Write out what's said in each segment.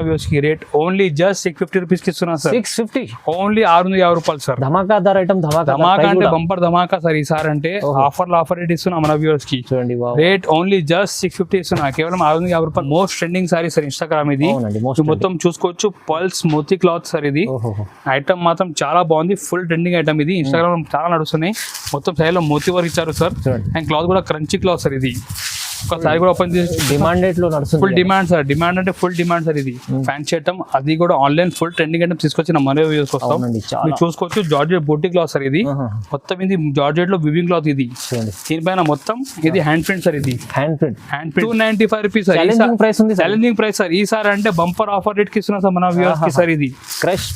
Views కి rate only just 650 rupees కి ఇస్తున్నా సార్. 650 ఓన్లీ 650 రూపాయలు సార్. ధమాకాదార్ ఐటమ్. ధమాకా అంటే బంపర్ ధమాకా సార్ ఈసారి అంటే ఆఫర్ రేట్ ఇస్తున్నా మన వ్యూవర్స్ కి. చూడండి రేట్ ఓన్లీ జస్ట్ 650 ఇస్తున్నా, కేవలం 650 రూపాయలు. Most trending sorry sir Instagram ఇది. మొత్తం చూసుకోవచ్చు పల్స్ మోతీ క్లాత్ సార్ ఇది. ఐటమ్ మాత్రం చాలా బాగుంది, ఫుల్ ట్రెండింగ్ ఐటమ్ ఇది. ఇన్స్టాగ్రామ్ చాలా నడుస్తున్నాయి. మొత్తం సైడ్ లో మోతీ వర్క్ ఇచ్చారు సార్. అండ్ క్లాత్ కూడా క్రంచీ క్లాత్ సార్ ఇది. ఒకసారి కూడా ఓపెన్ చేసి డిమాండెడ్ లో నడుస్తుంది. Full demand sir. డిమాండ్ అంటే ఫుల్ డిమాండ్ సార్ ఇది. ఫ్యాన్సీ ఐటమ్ అది కూడా ఆన్లైన్ ఫుల్ ట్రెండింగ్ ఐటమ్ తీసుకొచ్చిన మన వ్యూస్ వస్తాం. మీరు చూసుకోవచ్చు జార్జెట్ బూటీ క్లాత్ సార్ ఇది. మొత్తం ఇది జార్జెట్ లో వివింగ్ క్లాత్ ఇది. దీనిపైన మొత్తం ఇది హ్యాండ్ ప్రింట్ సార్ ఇది. Hand print 295 rupees sir. Challenging price sir ఈసారి అంటే బంపర్ ఆఫర్ రేట్ కి ఇస్తున్నా సార్ మన వ్యూస్ కి సార్. ఇది క్రష్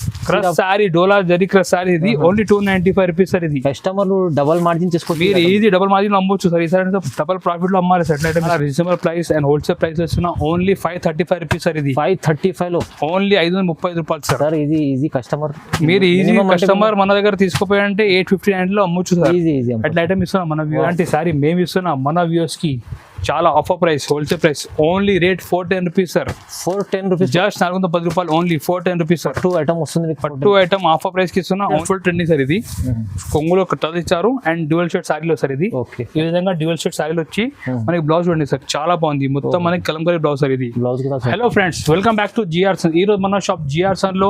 సారీ డోలా జరీ క్రష్ సారీ ఇది. ఓన్లీ 295 రూపీస్ సార్ ఇది. కస్టమర్లు డబల్ మార్జిన్ చేసుకోవచ్చు. మీరు ఈజీ డబల్ మార్జిన్ అమ్మొచ్చు సార్. ఈసారి డబల్ ప్రాఫిట్ లో అమ్మాలి sir. Reasonable price and wholesale price వస్తున్నా ఓన్లీ 535 రూపీస్ సార్ ఇది. 535 లో ఓన్లీ 535 రూపాయలు సార్. ఇది ఈజీ కస్టమర్, మీరు ఈజీ కస్టమర్ మన దగ్గర తీసుకోపోయారంటే 859 లో అమ్మొచ్చు సార్. అట్లా ఐటమ్ ఇస్తున్నాం మన వ్యూ అంటే సారీ మేము ఇస్తున్నాం మన వ్యూస్ కి. చాలా offer price, wholesale price. Only rate 410 rupees sir. 410 rupees just 410 రూపాయలు. Only 410 rupees sir. Two item వస్తుంది. టూ ఐటమ్ ఆఫర్ ప్రైస్ కి ఇస్తున్నా. ఫుల్ ట్రెండింగ్ సార్ ఇది. కొంగులో టచ్ ఇచ్చారు అండ్ డ్యూయల్ షర్ట్ సారీలో సార్ ఇది. ఈ విధంగా డ్యూయల్ షర్ట్ సారీలో వచ్చి మనకి బ్లౌజ్ చూడండి సార్, చాలా బాగుంది. మొత్తం మనకి కలంకారీ బ్లౌజ్ సార్ ఇది. Hello friends, welcome back to GR Sun. ఈ రోజు మన షాప్ జిఆర్ సన్ లో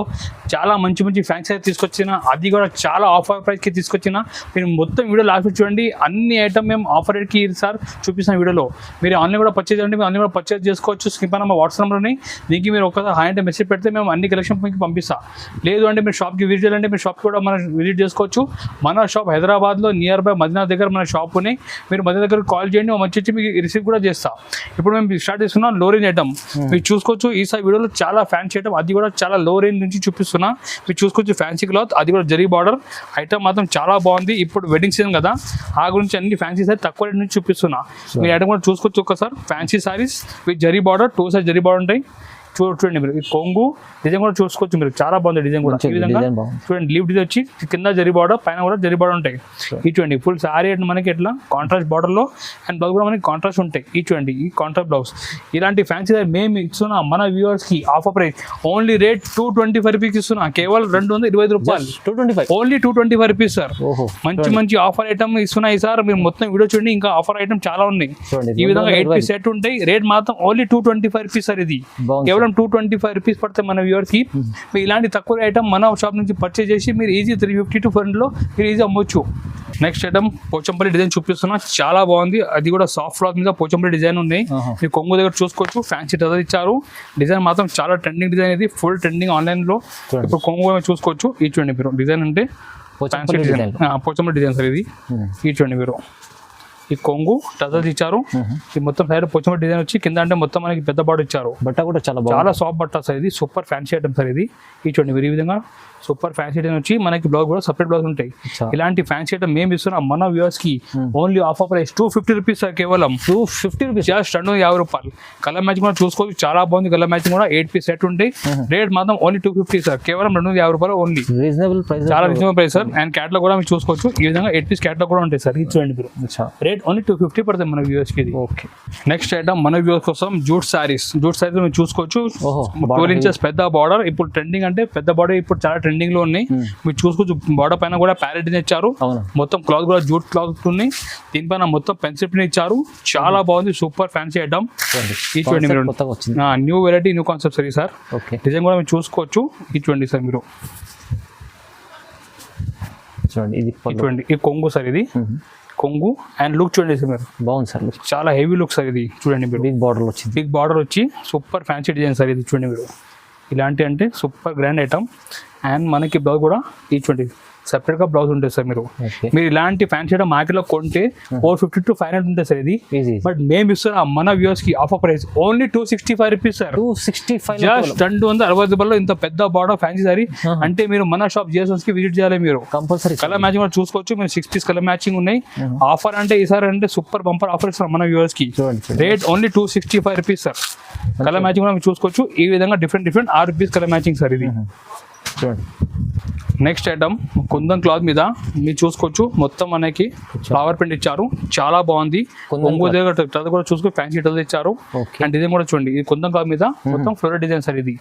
చాలా మంచి మంచి ఫ్యాన్సీ తీసుకొచ్చిన, అది కూడా చాలా ఆఫర్ ప్రైస్ కి తీసుకొచ్చిన. మీరు మొత్తం వీడియో లాస్ట్ చూడండి. అన్ని ఐటమ్ మేము ఆఫర్ రేట్ కి సార్ చూపిస్తున్న వీడియోలో. మీరు ఆన్లైన్ కూడా పర్చేజ్ చేయండి, మీరు ఆన్లైన్ కూడా పర్చేజ్ చేసుకోవచ్చు. స్క్రీన్ పైన మా వాట్సాప్ నెంబర్ని దీనికి మీరు ఒకసారి హాయ్ అంటే మెసేజ్ పెడితే మేము అన్ని కలెక్షన్ మీకు పంపిస్తాం. లేదు అంటే మీరు షాప్కి విజిట్ చేయాలంటే మీరు షాప్ కూడా మనం విజిట్ చేసుకోవచ్చు. మన షాప్ హైదరాబాద్లో నియర్ బై మదీనా దగ్గర మన షాప్ ఉన్నాయి. మీరు మదీనా దగ్గర కాల్ చేయండి, మంచి వచ్చి మీకు రిసీవ్ కూడా చేస్తాం. ఇప్పుడు మేము స్టార్ట్ చేస్తున్నాం లో రేంజ్ ఐటమ్. మీరు చూసుకోవచ్చు ఈసారి వీడియోలో చాలా ఫ్యాన్సీ ఐటమ్, అది కూడా చాలా లో రేంజ్ నుంచి చూపిస్తున్నా. మీరు చూసుకోవచ్చు ఫ్యాన్సీ క్లాత్, అది కూడా జరీ బార్డర్ ఐటమ్ మాత్రం చాలా బాగుంది. ఇప్పుడు వెడ్డింగ్ సీజన్ కదా, ఆ గురించి అన్ని ఫ్యాన్సీ సారీ తక్కువ రేట్ నుంచి చూపిస్తున్నా. మీరు ఐటమ్ కూడా చూసుకోవచ్చు ఒకసారి. Fancy saris with zari border, 2 size zari border ఉంటాయి. చూడండి మీరు ఈ కొంగు డిజైన్ కూడా చూసుకోవచ్చు. మీరు చాలా బాగుంది డిజైన్ కూడా. ఈ విధంగా చూడండి లీవ్ డిజైన్ వచ్చి కింద జరీ బార్డర్, పైన కూడా జరీ బార్డర్ ఉంటాయి. ఈ చూడండి ఫుల్ సారీ మనకి ఎట్లా కాంట్రాస్ట్ బార్డర్ లో అండ్ బ్లౌజ్ కూడా మనకి కాంట్రాస్ట్ ఉంటాయి. ఈ చూడండి ఈ కాంట్రాస్ట్ బ్లౌజ్. ఇలాంటి ఫ్యాన్సీ మేము ఇస్తున్నా మన వ్యూవర్స్ కి offer price. Only rate 225 rupees ఇస్తున్నా, కేవలం 225 రూపాయలు. 225 ఓన్లీ 225 రూపీస్ సార్. మంచి మంచి ఆఫర్ ఐటమ్ ఇస్తున్నాయి సార్. మీరు మొత్తం వీడియో చూడండి, ఇంకా ఆఫర్ ఐటమ్ చాలా ఉన్నాయి. ఈ విధంగా 8 పీస్ సెట్ ఉంటాయి. రేట్ మాత్రం ఓన్లీ 225 రూపీస్ సార్. ఇది కేవలం 225 రూపీస్ పడతాయి మన వ్యూవర్స్ కి. మీరు ఇలాంటి తక్కువ ఐటమ్ మన షాప్ నుంచి పర్చేజ్ చేసి మీరు ఈజీ 350 to 400 లో మీరు ఈజీ అమ్మొచ్చు. నెక్స్ట్ ఐటమ్ పోచంపల్లి డిజైన్ చూపిస్తున్నా, చాలా బాగుంది. అది కూడా సాఫ్ట్ క్లాత్ మీద పోచంపల్లి డిజైన్ ఉన్నాయి. మీరు కొంగు దగ్గర చూసుకోవచ్చు. ఫ్యాన్సీ టజర్ ఇచ్చారు. డిజైన్ మాత్రం చాలా ట్రెండింగ్ డిజైన్ ఇది, ఫుల్ ట్రెండింగ్ ఆన్లైన్ లో. ఇప్పుడు కొంగు చూసుకోవచ్చు. ఈ చూడండి మీరు డిజైన్ అంటే fancy design, Pochampally design sir ఇది. ఈ చూడండి మీరు ఈ కొంగు టజల్స్ ఇచ్చారు. ఈ మొత్తం సైడ్ పోచంపల్లి డిజైన్ వచ్చి కింద అంటే మొత్తం మనకి పెద్ద బార్డర్ ఇచ్చారు. బట్ట కూడా చాలా సాఫ్ట్ బట్ట సార్ ఇది. సూపర్ ఫ్యాన్సీ ఐటమ్ సార్ ఇది. ఈ చూడండి మీరు ఈ విధంగా సూపర్ ఫ్యాన్సీ ఐటమ్ వచ్చి మనకి బ్లౌజ్ కూడా సపరేట్ బ్లౌజ్ ఉంటాయి. ఇలాంటి ఫ్యాన్సీ ఐటమ్ మేము ఇస్తున్నాం మన వ్యూవర్స్ కి. Only offer price 250 rupees sir. కేవలం 250 రూపీస్ జస్ట్ 250 రూపాయలు. కలర్ మ్యాచింగ్ కూడా చూసుకోవచ్చు, చాలా బాగుంది. కలర్ మ్యాచింగ్ కూడా 8 పీస్ సెట్ ఉంటాయి. రేట్ మాత్రం ఓన్లీ 250 సార్. కేవలం 250 రూపాయలు ఓన్లీ. రీజనబుల్ ప్రైస్, చాలా reasonable price sir. And catalogue కూడా మీరు చూసుకోవచ్చు. ఈ విధంగా 8 పీస్ క్యాట్లాగ్ కూడా ఉంటాయి సార్. ఇది చూడండి మీరు. రేట్ ఓన్లీ 250 పడుతుంది మన వ్యూవర్స్ కి. ఓకే, నెక్స్ట్ ఐటమ్ మన వ్యూవర్స్ కోసం జూట్ సారీస్. జూట్ సారీస్ మీరు చూసుకోవచ్చు. 12 ఇంచెస్ పెద్ద బార్డర్. ఇప్పుడు ట్రెండింగ్ అంటే పెద్ద బార్డర్ ఇప్పుడు చాలా ట్రెండింగ్ లో ఉన్నాయి. మీరు చూసుకోవచ్చు బార్డర్ పైన కూడా ప్యారెట్ ఇచ్చారు. మొత్తం క్లాత్ కూడా జూట్ క్లాత్ ఉన్నాయి. దీనిపైన మొత్తం పెన్సిల్ ఇచ్చారు. చాలా బాగుంది, సూపర్ ఫ్యాన్సీ ఐటమ్. ఈ చూడండి మీరు new variety, new concept sir. Sir design కూడా మీరు చూసుకోవచ్చు. ఈ చూడండి సార్ మీరు చూడండి ఈ కొంగు సార్ ఇది. కొంగు అండ్ లుక్ చూడండి సార్ మీరు. బాగుంది సార్ లుక్, చాలా హెవీ లుక్ సార్ ఇది. చూడండి మీరు బిగ్ బార్డర్ వచ్చి సూపర్ ఫ్యాన్సీ డిజైన్ సార్ ఇది. చూడండి మీరు ఇలాంటి అంటే సూపర్ గ్రాండ్ ఐటమ్. అండ్ మనకి బ్లౌజ్ కూడా ఈ చూడండి సెపరేట్ గా బ్లౌజ్ ఉంటుంది సార్. మీరు ఇలాంటి ఫ్యాన్సీ ఐటమ్ మార్కెట్ లో కొంటే 450 to 500 ఉంటుంది సార్ ఇది. బట్ మేము ఇస్తున్నాం మన వ్యూవర్స్ కి offer price only 265 rupees sir. 265 just 260 రూపాయలు. ఇంత పెద్ద బార్డర్ ఫ్యాన్సీ సారీ అంటే మీరు మన షాప్ జిఎస్ కి విజిట్ చేయాలి. మీరు కంపల్సరీ కలర్ మ్యాచింగ్ కూడా చూసుకోవచ్చు. మీరు 6 పీస్ కలర్ మ్యాచింగ్ ఉన్నాయి. ఆఫర్ అంటే ఈసారి అంటే సూపర్ బంపర్ ఆఫర్ ఇస్తారు మన వ్యూవర్స్ కి. Rate only 265 rupees sir. Colour matching కూడా మీరు చూసుకోవచ్చు. ఈ విధంగా different 6 piece colour matching sir ఇది. చూడండి నెక్స్ట్ ఐటమ్ కుందన్ క్లాత్ మీద మీరు చూసుకోవచ్చు, మొత్తం మనకి ఫ్లవర్ ప్రింట్ ఇచ్చారు, చాలా బాగుంది. కొంగు దగ్గర కూడా చూసుకో ఫ్యాన్సీ టల్ ఇచ్చారు. అండ్ డిజైన్ కూడా చూడండి, ఇది కుందన్ క్లాత్ మీద మొత్తం ఫ్లోరల్ డిజైన్ సార్. ఇది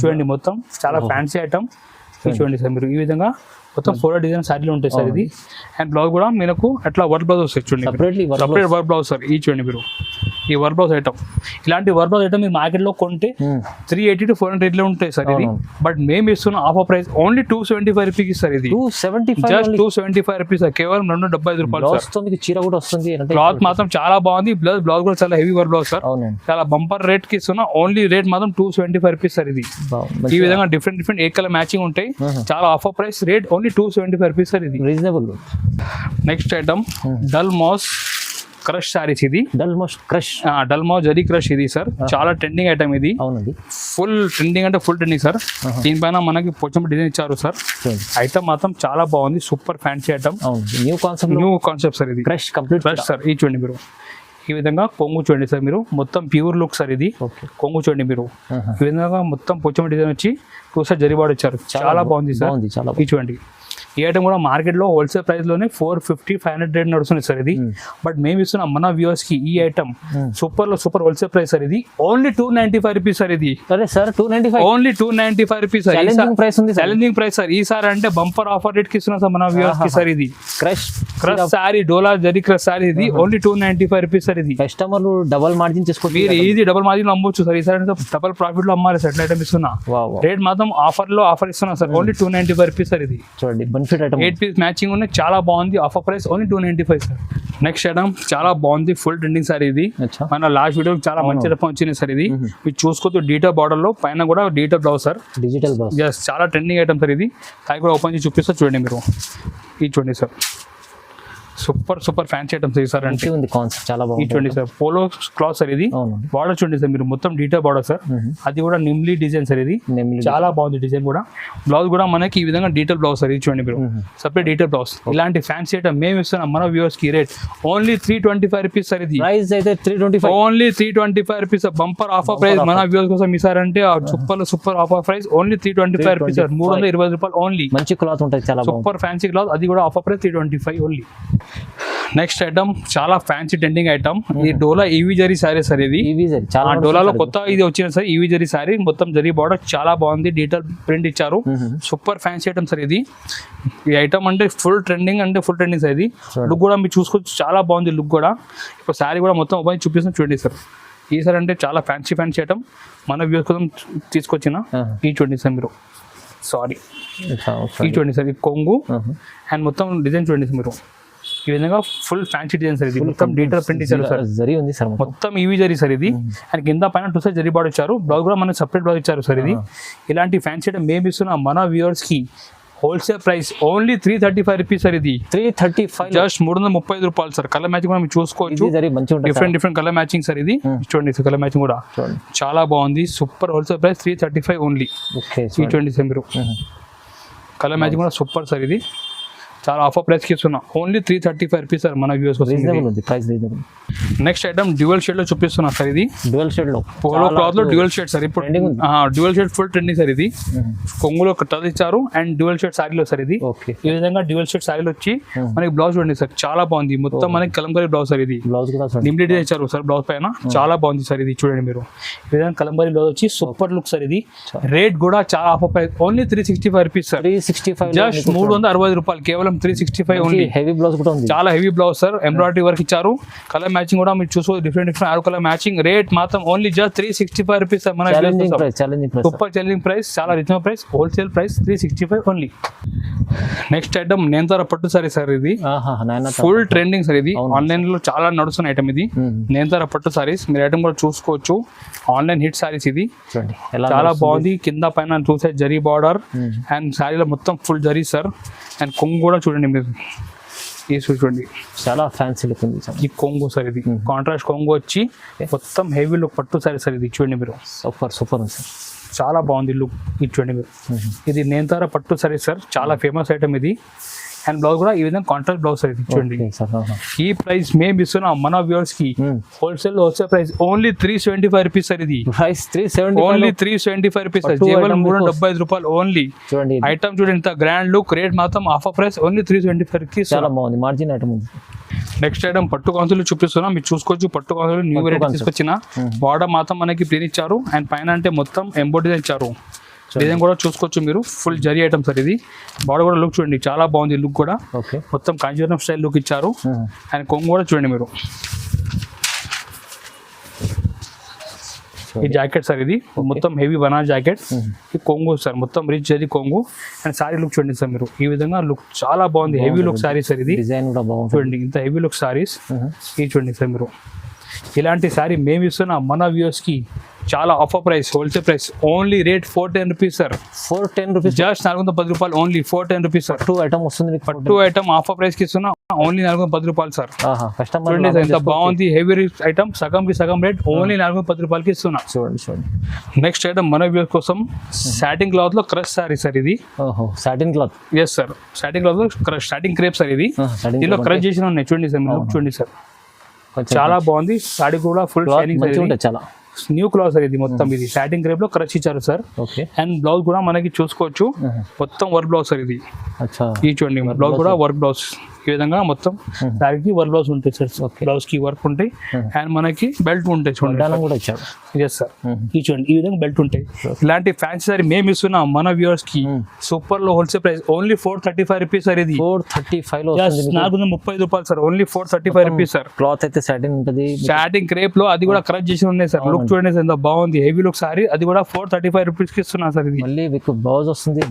చూడండి మొత్తం చాలా ఫ్యాన్సీ ఐటమ్. చూడండి సార్ మీరు ఈ విధంగా మొత్తం ఫ్లోరల్ డిజైన్ శారీలో ఉంటాయి సార్ ఇది. అండ్ బ్లౌజ్ కూడా మీకు అట్లా వర్క్ బ్లౌజ్ వస్తాయి చూడండి, సపరేట్ వర్క్ బ్లౌజ్ సార్. ఈ చూడండి మీరు ఈ వర్క్ బ్లౌజ్ ఐటమ్, ఇలాంటి వర్క్ బ్లౌజ్ ఐటమ్ మీరు మార్కెట్ లో కొంటే 380 to 400 లో ఉంటాయి సార్ ఇది. బట్ మేము ఇస్తున్న offer price only 275 rupees sir. ఇది జస్ట్ 275 రూపీస్ సార్, కేవలం 275 రూపాయలు సార్. చీర కూడా వస్తుంది, క్లాత్ మాత్రం చాలా బాగుంది. బ్లౌజ్ కూడా చాలా హెవీ వర్క్ బ్లౌజ్ సార్, చాలా బంపర్ రేట్ కి ఇస్తున్నా. ఓన్లీ రేట్ మాత్రం 275 రూపీస్ సార్. ఇది ఈ విధంగా డిఫరెంట్ ఏ కలర్ మ్యాచింగ్ ఉంటాయి, చాలా offer price, rate only 275 rupees sir. ఇది reasonable. Next item dull mass crush saris. ఇది డల్ మాస్ జరీ క్రష్ ఇది సార్, చాలా ట్రెండింగ్ ఐటమ్ ఇది. ఫుల్ ట్రెండింగ్ అంటే ఫుల్ ట్రెండింగ్ సార్. దీనిపైన మనకి పోచంప డిజైన్ ఇచ్చారు సార్. ఐటమ్ మాత్రం చాలా బాగుంది, super fancy item, new concept sir. ఇది క్రష్ సార్. ఈ చూడండి మీరు ఈ విధంగా కొంగు చూడండి సార్, మీరు మొత్తం ప్యూర్ లుక్ సార్. ఇది కొంగు చూడండి మీరు ఈ విధంగా మొత్తం పోచంప డిజైన్ వచ్చి టూ సైడ్ జరీ బార్డర్ ఇచ్చారు, చాలా బాగుంది సార్. ఈ చూడండి ఈ ఐటమ్ కూడా మార్కెట్ లో హోల్సేల్ ప్రైస్ లోనే 450-500 రేట్ నడుస్తుంది సార్ ఇది. బట్ మేము ఇస్తున్నాం మన వ్యూవర్స్ కి ఈ ఐటమ్ సూపర్ లో సూపర్ హోల్సేల్ ప్రైస్ సార్. ఇది ఓన్లీ 295 రూపీస్ సార్. ఇది only 295 rupees sir, challenging price sir. ఈసారి అంటే బంపర్ ఆఫర్ రేట్ కి ఇస్తున్నాం సార్ మన వ్యూవర్స్ కి సార్. ఇది క్రష్ సారీ, డోలా జరీ క్రష్ సారీ. ఇది ఓన్లీ 295 రూపీస్ సార్. ఇది కస్టమర్లు డబల్ మార్జిన్ చేసుకోవచ్చు, మీరు ఈజీ డబల్ మార్జిన్ లో అమ్మొచ్చు సార్. ఈసారి డబల్ ప్రాఫిట్ లో అమ్మాలి సార్ ఐటమ్ ఇస్తున్నా. రేట్ మాత్రం ఆఫర్ ఇస్తున్నా సార్, ఓన్లీ 295 రూపీస్ సార్. ఇది చూడండి 8 పీస్ మ్యాచింగ్ ఉన్నాయి, చాలా బాగుంది. Offer price only 295 sir. Next item చాలా బాగుంది, ఫుల్ ట్రెండింగ్ సార్. ఇది మన లాస్ట్ వీడియో చాలా మంచి రెస్పాన్స్ వచ్చింది సార్. ఇది మీరు చూసుకోవచ్చు, డీటెయిల్ బార్డర్ లో పైన కూడా detail blouse sir, digital blouse. చాలా ట్రెండింగ్ ఐటమ్ సార్. ఇది అది కూడా ఓపెన్ చేసి చూపిస్తా చూడండి మీరు. ఇది చూడండి sir, super fancy items sir. అంటే కాన్సెప్ట్ చాలా బాగుంది. చూడండి సార్, పోలో క్లాత్ సార్. ఇది బార్డర్ చూడండి సార్ మీరు, మొత్తం డీటెయిల్ బార్డర్ సార్. అది కూడా నిమ్లీ డిజైన్ సార్. ఇది చాలా బాగుంది డిజైన్ కూడా. బ్లౌజ్ కూడా మనకి ఈ విధంగా డీటెయిల్ బ్లౌజ్ సార్. ఇది చూడండి మీరు సపరేట్ డీటెయిల్ బ్లౌజ్. ఇలాంటి ఫ్యాన్సీ ఐటమ్ మేము ఇస్తున్నాం మన వ్యూవర్స్ కి, రేట్ ఓన్లీ 325 రూపీస్ సార్. ఇది ప్రైస్ అయితే 325, only 325 rupees. Bumper offer price మన వ్యూవర్స్ కోసం ఇస్తారంటే super offer price only 325 rupees sir. 320 రూపాయలు ఓన్లీ. మంచి క్లాత్ ఉంటుంది, చాలా సూపర్ ఫ్యాన్సీ క్లాత్. అది కూడా offer price 325 only. Next item చాలా ఫ్యాన్సీ ట్రెండింగ్ ఐటమ్, ఈ డోలా ఈవీ జరీ సారీ సార్. ఇది డోలాలో కొత్త ఇది వచ్చిన సార్, ఈవీ జరీ సారీ. మొత్తం జరీ బార్డర్ చాలా బాగుంది, డీటెయిల్ ప్రింట్ ఇచ్చారు, సూపర్ ఫ్యాన్సీ ఐటమ్ సార్. ఇది ఈ ఐటమ్ అంటే ఫుల్ ట్రెండింగ్ సార్. ఇది లుక్ కూడా మీరు చూసుకోవచ్చు, చాలా బాగుంది లుక్ కూడా. ఇప్పుడు సారీ కూడా మొత్తం ఓపెన్ చూపిస్తాను చూడండి సార్. ఈ సార్ అంటే చాలా ఫ్యాన్సీ ఐటమ్ మన వ్యూస్ కోసం తీసుకొచ్చిన. ఈ చూడండి సార్ మీరు, సారీ ఈ చూడండి సార్, ఈ కొంగు అండ్ మొత్తం డిజైన్ చూడండి సార్ మీరు. ఈ విధంగా ఫుల్ ఫ్యాన్సీ డిజైన్ సార్. ఇది మొత్తం డీటెయిల్ ప్రింట్ ఇచ్చారు సార్, జరీ ఉంది సార్, మొత్తం ఈవీ జరీ సార్. ఇది అండ్ కింద పైన 2 సైడ్ జరీ బార్డర్ ఇచ్చారు. బ్లౌజ్ కూడా మనకి సపరేట్ బ్లౌజ్ ఇచ్చారు సార్. ఇది ఇలాంటి ఫ్యాన్సీ ఐటమ్ మేము ఇస్తున్నాం మన వ్యూవర్స్ కి. Wholesale price only 335 rupees sir. ఇది 335, జస్ట్ 335 రూపాయలు సార్. కలర్ మ్యాచింగ్ కూడా మీరు చూసుకోవచ్చు, డిఫరెంట్ కలర్ మ్యాచింగ్ సార్. ఇది చూడండి కలర్ మ్యాచింగ్ కూడా చాలా బాగుంది, సూపర్. Wholesale price 335 only. చూడండి సార్ మీరు, కలర్ మ్యాచింగ్ కూడా సూపర్ సార్. ఇది చాలా ఆఫర్ ప్రైస్ కి ఇస్తున్నా, ఓన్లీ 335 రూపీస్ సార్ మన వ్యూవర్స్ కోసం. నెక్స్ట్ ఐటమ్ డ్యూయల్ షేడ్ లో చూపిస్తున్నా సార్. ఇది డ్యూయల్ షేడ్ లో పోలో క్లాత్ లో డ్యూయల్ షేడ్ సార్. ఇప్పుడు dual shade full trending sir. ఇది కొంగులో టల్ ఇచ్చారు అండ్ డ్యూయల్ షేడ్ సారీలో సార్. ఇది ఈ విధంగా డ్యూయల్ షేడ్ సారీలో వచ్చి మనకి బ్లౌజ్ చూడండి సార్, చాలా బాగుంది. మొత్తం మనకి కలంకారీ బ్లౌజ్ సార్. ఇది నిమ్లీ డిజైన్ ఇచ్చారు సార్ బ్లౌజ్ పైన, చాలా బాగుంది సార్. ఇది చూడండి మీరు, ఈ విధంగా కలంకారీ బ్లౌజ్ వచ్చి సూపర్ లుక్ సార్. ఇది రేట్ కూడా చాలా offer price, only 365 rupees sir. 365, just 360 రూపాయలు, కేవలం 365 ఓన్లీ. హెవీ బ్లౌజ్ కూడా ఉంది, చాలా heavy blouse sir. Embroidery work ఇచ్చారు, కలర్ మ్యాచింగ్ కూడా మీరు చూసుకో, డిఫరెంట్ 6 కలర్ మ్యాచింగ్. రేట్ మాత్రం ఓన్లీ జస్ట్ 365 రూపీస్ సార్. మన సూపర్ ఛాలెంజింగ్ ప్రైస్, చాలా reasonable price. Wholesale price 365 only. Next item Nayanthara పట్టు సారీ సార్. ఇది ఫుల్ ట్రెండింగ్ సార్. ఇది ఆన్లైన్ లో చాలా నడుస్తున్న ఐటమ్. ఇది నేంతార పట్టు సారీస్, మీరు ఐటమ్ కూడా చూసుకోవచ్చు, ఆన్లైన్ హిట్ సారీస్. ఇది చాలా బాగుంది, కింద పైన 2 సైడ్ జరీ బార్డర్ అండ్ సారీలో మొత్తం ఫుల్ జరీ సార్. అండ్ కొంగు కూడా చూడండి మీరు, ఈ చూడండి చాలా ఫ్యాన్సీ లుక్ ఉంది. ఈ కొంగు సార్. ఇది కాంట్రాస్ట్ కొంగు వచ్చి మొత్తం హెవీ లుక్ పట్టు సారీ సార్. ఇది చూడండి మీరు, సూపర్ ఉంది సార్, చాలా బాగుంది లుక్. ఇది చూడండి మీరు, ఇది నేంతార పట్టు సారీ సార్, చాలా ఫేమస్ ఐటమ్. ఇది అండ్ బ్లౌజ్ కూడా ఈ విధంగా కాంట్రాక్ట్ బ్లౌజ్ సార్ ఇది చూడండి. Okay sir. ఈ ప్రైస్ మేము ఇస్తున్నాం మన వ్యూవర్స్ కి wholesale price only 375 rupees sir ఇది. ప్రైస్ 375 ఓన్లీ 375 రూపీస్ సార్, కేవలం 375 రూపాయలు ఓన్లీ. చూడండి ఐటమ్ చూడండి ఇంత గ్రాండ్ లుక్, రేట్ మాత్రం ఆఫర్ ప్రైస్ ఓన్లీ 325 కి చాలా బాగుంది, మార్జిన్ ఐటమ్ ఉంది. నెక్స్ట్ ఐటమ్ పట్టు కాన్సులు చూపిస్తున్నా, మీరు చూసుకోవచ్చు. పట్టు కాన్సులు న్యూ వెరైటీ తీసుకొచ్చిన బార్డర్ మాత్రం మనకి ప్లేన్ ఇచ్చారు అండ్ పైన అంటే మొత్తం ఎంబోర్డ్ డిజైన్ ఇచ్చారు. డిజైన్ కూడా చూసుకోవచ్చు మీరు, ఫుల్ జరీ ఐటమ్ సార్ ఇది. బార్డర్ కూడా లుక్ చూడండి చాలా బాగుంది, లుక్ కూడా మొత్తం కాంజీవరం స్టైల్ లుక్ ఇచ్చారు. అండ్ కొంగు కూడా చూడండి మీరు. ఈ జాకెట్ సార్ ఇది మొత్తం హెవీ బనా జాకెట్. ఈ కొంగు సార్ మొత్తం రిచ్ జరీ కొంగు. అండ్ సారీ లుక్ చూడండి సార్ మీరు, ఈ విధంగా లుక్ చాలా బాగుంది, హెవీ లుక్ సారీ సార్ ఇది. డిజైన్ కూడా బాగుంది చూడండి, ఇంత హెవీ లుక్ సారీస్ ఇది చూడండి సార్ మీరు. ఇలాంటి సారీ మేము ఇస్తున్నా మన వ్యూవర్స్ కి చాలా offer price, wholesale price only rate 410 rupees sir. 410 rupees, just 410 రూపాయలు only 410 rupees sir. Two item వస్తుంది, పట్టు ఐటమ్ ఆఫర్ ప్రైస్ కి ఇస్తున్నా ఓన్లీ 410 రూపాయలు సార్. కస్టమర్ చూడండి ఎంత బాగుంది, హెవీ ఐటమ్, సగం కి సగం రేట్ ఓన్లీ 410 రూపాయలకి ఇస్తున్నా. చూడండి చూడండి. నెక్స్ట్ ఐటమ్ మన వ్యూవర్స్ కోసం సాటిన్ క్లాత్ లో క్రష్ సారీ సార్ ఇది. Satin cloth, yes sir, satin cloth లో క్రష్, సాటిన్ క్రేప్ సార్ ఇది. దీనిలో క్రష్ చేసిన ఉన్నాయి చూడండి సార్, లుక్ చూడండి సార్, చాలా బాగుంది. సారీ కూడా ఫుల్ షైనింగ్, చాలా న్యూ క్లాత్ సార్ ఇది. మొత్తం ఇది సాటిన్ క్రేప్ లో క్రష్ ఇచ్చారు సార్. అండ్ బ్లౌజ్ కూడా మనకి చూసుకోవచ్చు, మొత్తం వర్క్ బ్లౌజ్ సార్ ఇది. ఈ చూడండి బ్లౌజ్ కూడా వర్క్ బ్లౌజ్, ఈ విధంగా మొత్తం శారీకి వర్క్ బ్లౌజ్ ఉంటాయి సార్. బ్లౌజ్ కి వర్క్ ఉంటాయి అండ్ మనకి బెల్ట్ ఉంటాయి చూడండి కూడా ఇచ్చారు. ఎస్ సార్, ఈ చూడండి ఈ విధంగా బెల్ట్ ఉంటాయి. ఇలాంటి ఫ్యాన్సీ సారీ మేము ఇస్తున్నాం మన వ్యూవర్స్ కి సూపర్ లో wholesale price only 435 rupees sir ఇది. 435 లో 430 రూపాయలు sir, only 435 rupees sir. Cloth అయితే సాటిన్ ఉంటుంది, సాటిన్ క్రేప్ లో, అది కూడా క్రష్ చేసి ఉన్నాయి సార్. లుక్ చూడండి ఎంత బాగుంది, హెవీ లుక్ సారీ, అది కూడా 435 రూపీస్ కి ఇస్తున్నా సార్ ఇది. మళ్ళీ మీకు బ్లౌజ్ వస్తుంది,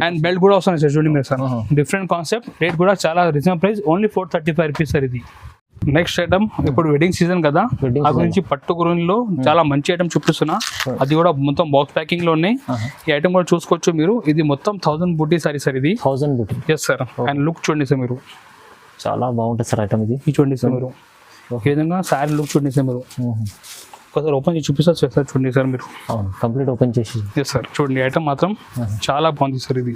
అండ్ బెల్ట్ కూడా వస్తుంది సార్ చూడండి మీరు సార్. డిఫరెంట్ కాన్సెప్ట్, రేట్ కూడా చాలా reasonable price only 435 rupees sir ఇది. నెక్స్ట్ ఐటమ్ ఇప్పుడు వెడ్డింగ్ సీజన్ కదా, ఆ గురించి పట్టు గురిలో చాలా మంచి ఐటమ్ చూపిస్తున్నా, అది కూడా మొత్తం బాక్స్ ప్యాకింగ్ లో ఉన్నాయి. ఈ ఐటమ్ కూడా చూసుకోవచ్చు మీరు, ఇది మొత్తం 1000 బూటీ సారీ సార్ ఇది. 1000 బూటీ, ఎస్ సార్. అండ్ లుక్ చూడండి సార్ మీరు, చాలా బాగుంటుంది సార్ ఐటమ్ ఇది. ఇది చూడండి సార్ మీరు, ఈ విధంగా సారీ లుక్ చూడండి సార్ మీరు. ఒకసారి ఓపెన్ చేసి చూపిస్తారు సార్, చూడండి సార్ మీరు. కంప్లీట్ ఓపెన్ చేసి, ఎస్ సార్. చూడండి ఐటమ్ మాత్రం చాలా బాగుంది సార్ ఇది.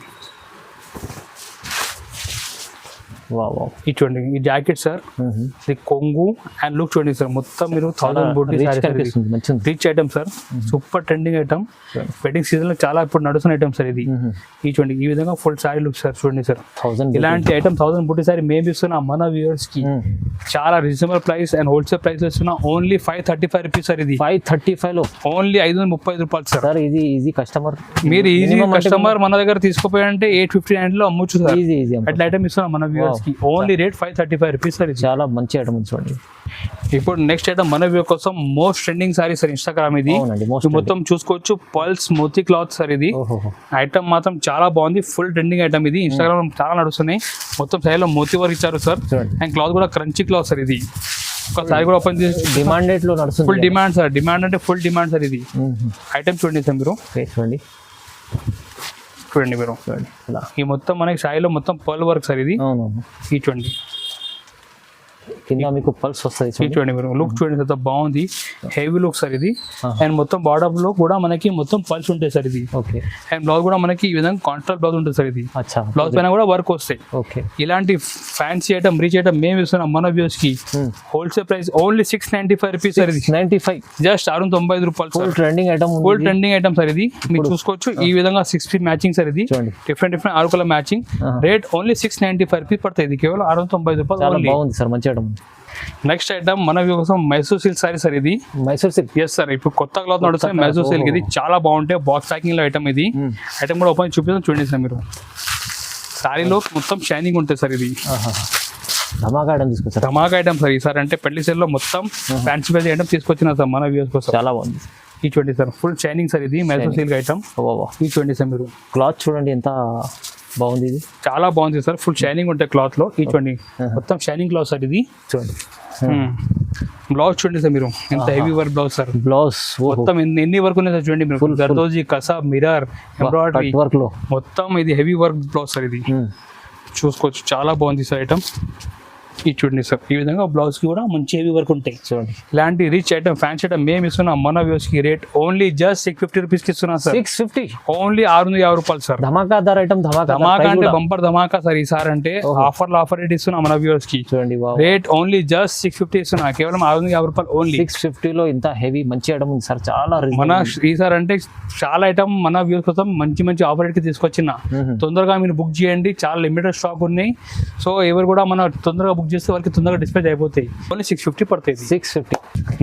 ఇది చూడండి ఈ జాకెట్ సార్, ఇది కొంగు అండ్ లుక్ చూడండి సార్, మొత్తం మీరు 1000 బూటీ rich item sir, super trending item. Wedding season లో చాలా ఇప్పుడు నడుస్తున్న ఐటమ్ సార్ ఇది. ఈ చూడండి ఈ విధంగా ఫుల్ సారీ లుక్ సార్ చూడండి సార్. ఇలాంటి ఐటమ్ 1000 బూటీ సారీ మేము ఇస్తున్నా మన వ్యూవర్స్ కి చాలా reasonable price and wholesale price ఇస్తున్నా ఓన్లీ 535 రూపీస్ సార్ ఇది. 535 లో ఓన్లీ 530 రూపాయలు సార్. ఇది ఈజీ కస్టమర్, మీరు ఈజీ కస్టమర్ మన దగ్గర తీసుకోపోయారంటే 859 లో అమ్మొచ్చు సార్. అట్లా ఐటమ్ ఇస్తున్నా మన వ్యూవర్స్ కి ఓన్లీ రేట్ 535 రూపీస్ సార్. చాలా మంచి ఐటమ్ చూడండి. ఇప్పుడు నెక్స్ట్ ఐటమ్ మన వ్యూ కోసం most trending sorry sir Instagram ఇది. మొత్తం చూసుకోవచ్చు పల్స్ మోతీ క్లాత్ సార్ ఇది. ఐటమ్ మాత్రం చాలా బాగుంది, ఫుల్ ట్రెండింగ్ ఐటమ్ ఇది. ఇన్స్టాగ్రామ్ చాలా నడుస్తున్నాయి. మొత్తం సారీలో మోతీ వర్క్ ఇచ్చారు సార్. అండ్ క్లాత్ కూడా క్రంచీ క్లాత్ సార్ ఇది. ఒకసారి కూడా ఓపెన్ చేసి డిమాండెడ్ లో నడుస్తుంది, ఫుల్ డిమాండ్ సార్. డిమాండ్ అంటే ఫుల్ డిమాండ్ సార్ ఇది. ఐటమ్ చూడండి సార్ మీరు, చూడండి చూడండి మీరు. ఈ మొత్తం మనకి సాయిలో మొత్తం పర్ల్ వర్క్ సార్ ఇది. ఈ చూడండి కింద మీకు పల్స్ వస్తాయి, చూడండి మీరు. లుక్ చూడండి సార్ బాగుంది, హెవీ లుక్ సార్ ఇది. అండ్ మొత్తం బార్డర్ లో కూడా మనకి మొత్తం పల్స్ ఉంటాయి సార్ ఇది. అండ్ బ్లౌజ్ కూడా మనకి ఈ విధంగా కాంట్రాస్ట్ బ్లౌజ్ ఉంటుంది సార్ ఇది. బ్లౌజ్ పైన కూడా వర్క్ వస్తాయి. ఇలాంటి ఫ్యాన్సీ ఐటమ్ రీచ్ ఐటమ్ మేము ఇస్తున్నాం మన వ్యూస్ కి wholesale price only 695 rupees sir ఇది. 95, జస్ట్ 695 రూపాయలు. Full trending item, full trending item sir ఇది. మీరు చూసుకోవచ్చు ఈ విధంగా 6 ఫీట్ మ్యాచింగ్ సార్ ఇది. Different 6 colour matching. Rate only 695 rupees పడుతుంది. ఇది కేవలం 695 రూపాయలు. బాగుంది సార్, మంచి ఐటమ్. నెక్స్ట్ ఐటమ్ మన కోసం మైసూర్ సిల్క్ సారీ సార్ ఇది. Mysore silk, yes sir. ఇప్పుడు కొత్త క్లాత్ నడుస్తుంది మైసూర్ సిల్క్ ఇది. చాలా బాగుంటాయి, బాక్స్ ప్యాకింగ్ లో ఐటమ్ ఇది. ఐటమ్ కూడా ఓపెన్ చూపిస్తాం చూడండి సార్ మీరు. సారీలో మొత్తం షైనింగ్ ఉంటుంది సార్ ఇది. ధమాకా ఐటమ్ తీసుకొచ్చారు, ధమాకా ఐటమ్ సార్. ఈసారి అంటే పెళ్లి సేల్ లో మొత్తం ఫ్యాన్సీ ప్రైస్ ఐటమ్ తీసుకొచ్చిన సార్ మన వ్యూస్ కోసం. చాలా బాగుంది. ఈ చూడండి సార్, ఫుల్ షైనింగ్ సార్ ఇది మైసూర్ సిల్క్ ఐటమ్. ఈ చూడండి సార్ మీరు, క్లాత్ చూడండి ఎంత బాగుంది, ఇది చాలా బాగుంది సార్. ఫుల్ షైనింగ్ ఉంటాయి క్లాత్ లో. ఈ చూడండి మొత్తం షైనింగ్ క్లాత్ సార్ ఇది. చూడండి బ్లౌజ్ చూడండి సార్ మీరు, ఎంత heavy work blouse sir. Blouse మొత్తం ఎన్ని వర్క్ ఉన్నాయి సార్ చూడండి మీరు. జర్దోజీ, కసా, మిరర్, ఎంబ్రాయిడరీ వర్క్ లో మొత్తం ఇది హెవీ వర్క్ బ్లౌజ్ సార్ ఇది. చూసుకోవచ్చు చాలా బాగుంది సార్ ఐటమ్. ఈ చూడండి సార్, ఈ విధంగా బ్లౌజ్ కి కూడా మంచి హెవీ వర్క్ ఉంటాయి. చూడండి ఇలాంటి రిచ్ ఐటమ్ ఫ్యాన్సీ ఐటమ్ మేము ఇస్తున్నాం మన వ్యూస్ కి. రేట్ ఓన్లీ జస్ట్ 650 రూపీస్ కి ఇస్తున్నాం సార్. 650 ఓన్లీ 650 రూపాయలు సార్. ధమాకాదార్ ఐటమ్, ధమాకా అంటే బంపర్ ధమాకా సార్ ఈసారి. అంటే ఆఫర్ రేట్ ఇస్తున్నాం మన వ్యూస్ కి. చూడండి రేట్ ఓన్లీ జస్ట్ 650 ఇస్తున్నా, కేవలం 650 రూపాయలు ఓన్లీ. 650 లో ఇంత హెవీ మంచి ఐటమ్ ఉంది సార్, చాలా మన ఈసారి అంటే చాలా ఐటమ్ మన వ్యూస్ కోసం మంచి ఆఫర్ రేట్ కి తీసుకొచ్చిన. తొందరగా మీరు బుక్ చేయండి, చాలా లిమిటెడ్ స్టాక్ ఉన్నాయి. సో ఎవరు కూడా మన తొందరగా బుక్ చేస్తే వాళ్ళకి తొందరగా డిస్పాచ్ అయిపోతాయి. ఓన్లీ 650 పడుతుంది. 650.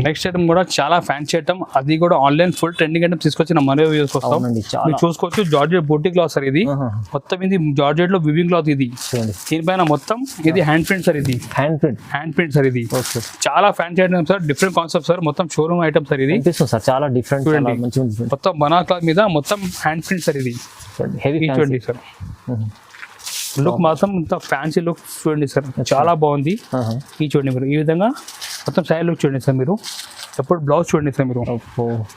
నెక్స్ట్ ఐటమ్ కూడా చాలా ఫ్యాన్సీ ఐటమ్, అది కూడా ఆన్లైన్ ఫుల్ ట్రెండింగ్ ఐటమ్ తీసుకొచ్చిన మన వ్యూస్ కోసం. మీరు చూసుకోవచ్చు జార్జెట్ బూటీ క్లాత్ సార్ ఇది. మొత్తం ఇది జార్జెట్ లో వివింగ్ క్లాత్ ఇది. దీనిపైన మొత్తం ఇది హ్యాండ్ ప్రింట్ సార్. ఇది హ్యాండ్ ప్రింట్ సార్. ఇది చాలా fancy item sir, different concept sir, మొత్తం షోరూమ్ ఐటమ్ సార్. ఇది సార్ చాలా డిఫరెంట్, మొత్తం బనా క్లాత్ మీద మొత్తం హ్యాండ్ ప్రింట్ సార్. ఇది చూడండి సార్, లుక్ మాత్రం ఇంత ఫ్యాన్సీ లుక్ చూడండి సార్, చాలా బాగుంది. ఈ చూడండి మీరు, ఈ విధంగా మొత్తం సైడ్ లుక్ చూడండి సార్. మీరు ఎప్పుడు బ్లౌజ్ చూడండి సార్. మీరు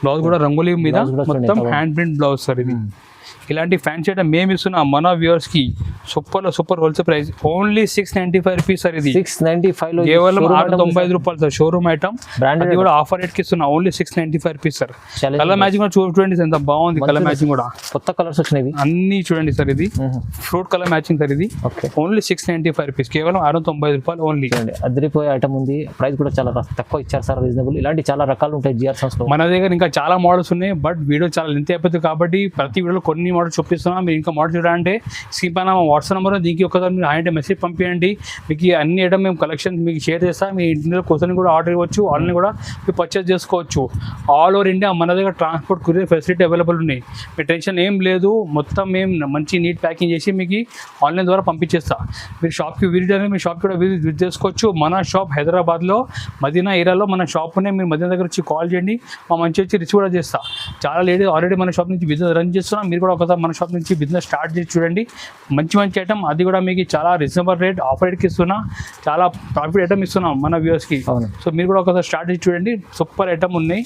బ్లౌజ్ కూడా రంగోలీ మీద మొత్తం హ్యాండ్ ప్రింట్ బ్లౌజ్ సార్. ఇది ఇలాంటి ఫ్యాన్సీ ఐటమ్ మేము ఇస్తున్నాం మన వ్యూవర్స్ కి super wholesale price only 695 rupees sir. ఇది 695 కేవలం 695 రూపాయలు సార్, షోరూమ్ ఐటమ్. అది కూడా ఆఫర్ రేట్ కి ఇస్తున్నా, only 695 rupees sir. Colour matching కూడా చూడండి ఎంత బాగుంది, కలర్ మ్యాచింగ్ కూడా కొత్త కలర్స్ వచ్చినాయి అన్ని చూడండి సార్. ఇది ఫ్రూట్ కలర్ మ్యాచింగ్ సార్. ఇది ఓన్లీ 695 రూపీస్, కేవలం 695 రూపాయలు ఓన్లీ. అదిరిపోయే ఐటమ్ ఉంది, ప్రైస్ కూడా చాలా తక్కువ ఇచ్చారు సార్, రీజనబుల్. ఇలాంటి చాలా రకాలు ఉంటాయి జిఆర్ సంస్థ లో. మన దగ్గర ఇంకా చాలా మోడల్స్ ఉన్నాయి, బట్ వీడియో చాలా లెంత్ అయిపోతుంది కాబట్టి ప్రతి వీడియోలో కొన్ని మోడల్ చూపిస్తున్నాం. మీరు ఇంకా మోడల్ చూడాలంటే స్క్రీన్ పైన వాట్సాప్ నెంబర్, దీనికి ఒకసారి మీరు ఆయన మెసేజ్ పంపించండి. మీకు అన్ని ఐటమ్ మేము కలెక్షన్ మీకు షేర్ చేస్తాం. మీ ఇంట్లో కోసం కూడా ఆర్డర్ ఇవ్వచ్చు, ఆన్లైన్ కూడా మీరు పర్చేస్ చేసుకోవచ్చు. ఆల్ ఓవర్ ఇండియా మన దగ్గర ట్రాన్స్పోర్ట్ కొరియర్ ఫెసిలిటీ అవైలబుల్ ఉన్నాయి. మీ టెన్షన్ ఏం లేదు, మొత్తం మేము మంచి నీట్ ప్యాకింగ్ చేసి మీకు ఆన్లైన్ ద్వారా పంపించేస్తాం. మీరు షాప్కి విజిట్ అయితే మీ షాప్ కూడా విజిట్ చేసుకోవచ్చు. మన షాప్ హైదరాబాద్లో మదీనా ఏరియాలో మన షాప్ ఉన్నాయి. మీరు మదీనా దగ్గర వచ్చి కాల్ చేయండి, మా మంచి వచ్చి రిచ్ కూడా చేస్తా. చాలా లేడీస్ ఆల్రెడీ మన షాప్ నుంచి బిజినెస్ రన్ చేస్తున్నాం. మీరు కూడా ఒకసారి మన షాప్ నుంచి బిజినెస్ స్టార్ట్ చేసి చూడండి. మంచి ఐటమ్, అది కూడా మీకు చాలా రీజనబుల్ రేట్ ఆఫర్ రేట్కి ఇస్తున్నా, చాలా ప్రాఫిట్ ఐటమ్ ఇస్తున్నాం మన వ్యూవర్స్కి. సో మీరు కూడా ఒకసారి స్టార్ట్ చేసి చూడండి, సూపర్ ఐటమ్ ఉన్నాయి.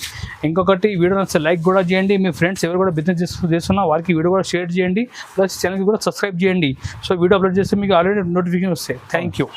ఇంకొకటి వీడియో నచ్చితే లైక్ కూడా చేయండి. మీ ఫ్రెండ్స్ ఎవరు కూడా బిజినెస్ చేస్తున్నా వారికి వీడియో కూడా షేర్ చేయండి, ప్లస్ ఛానల్కి కూడా సబ్స్క్రైబ్ చేయండి. సో వీడియో అప్లోడ్ చేస్తే మీకు ఆల్రెడీ నోటిఫికేషన్ వస్తాయి. Thank you.